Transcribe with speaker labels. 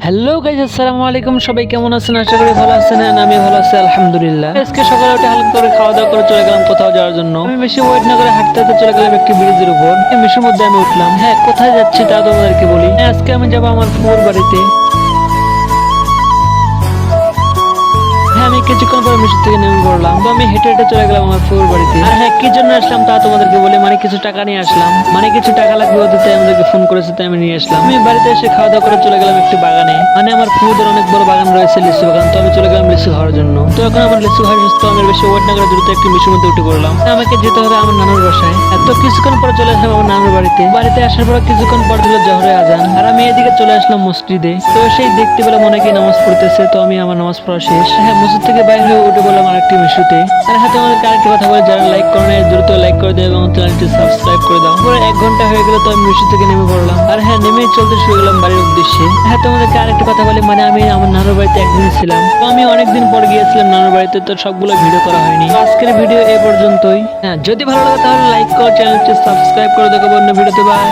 Speaker 1: Hello guys, আসসালামু আলাইকুম। সবাই কেমন আছেন? আশা করি ভালো আছেন। আমি ভালো আছি আলহামদুলিল্লাহ। আজকে সকালে উঠে হালকা করে খাওয়া দাওয়া করে চলে গেলাম কোথাও যাওয়ার জন্য। আমি বেশি ওয়েট না করে হাঁটতে হাঁটতে চলে গেলাম একটি ব্রিজের উপর। এই ব্রিজের মধ্যে আমি উঠলাম। হ্যাঁ, কোথায় যাচ্ছি তা তোমাদেরকে বলি। আজকে আমি যাবো আমার ফুফুর বাড়িতে। হ্যাঁ, আমি কিছুক্ষণ পরে মিশর থেকে নেমে পড়লাম। তো আমি হেঁটে হেঁটে চলে গেলাম আমার ফুফুর বাড়িতে। আর হ্যাঁ, কি জন্য আসলাম তা তোমাদেরকে বলি। কিছু টাকা নিয়ে আসলাম। কিছু টাকা লাগবে ওদের, তাই আমাদেরকে ফোন করেছে, তাই আমি নিয়ে আসলাম। আমি বাড়িতে এসে খাওয়া দাওয়া করে চলে গেলাম একটি বাগানে। আমার ফুফুদের অনেক বড় বাগান রয়েছে, লিচু বাগান। তো আমি চলে গেলাম লিচু খাওয়ার জন্য। তো এখন আমার লিচু খাওয়া সুস্থ। আমি বেশি ওয়েট না করে দ্রুত একটি মিশর মধ্যে উঠে পড়লাম। আমাকে যেতে হবে আমার নানুর বাসায়। এত কিছুক্ষণ পর চলে আসলাম আমার নানুর বাড়িতে। বাড়িতে আসার পর কিছুক্ষণ পর দিল জোহরে আজান। আর আমি এদিকে চলে আসলাম মসজিদে। তো সেই দেখতে পেলাম অনেকে নামাজ পড়তেছে। তো আমি আমার নামাজ পড়া শেষ। হ্যাঁ, মসজিদ থেকে বাইরে হয়ে উঠে বললাম আরেকটি মিশুতে। আর হাতে আমাদেরকে আরেকটি কথা বলে, যারা লাইক করে না দ্রুত লাইক করে দেয় এবং চ্যানেলটি সাবস্ক্রাইব করে দাও। পুরো 1 ঘন্টা হয়ে গেল, তো আমি মিশু থেকে নেমে পড়লাম। আর হ্যাঁ, নেমে চলতে শুরু করলাম বাড়ির উদ্দেশ্যে। হ্যাঁ, তোমাদেরকে আরেকটি কথা বলি, আমি আমার নানুর বাড়িতে একদিন ছিলাম। তো আমি অনেকদিন পর গিয়েছিলাম নানুর বাড়িতে। তো সবগুলো ভিডিও করা হয়নি। তো আজকের ভিডিও এ পর্যন্তই। হ্যাঁ, যদি ভালো লাগে তাহলে লাইক করো, চ্যানেলটি সাবস্ক্রাইব করে দেখো অন্য ভিডিওতে। বাই।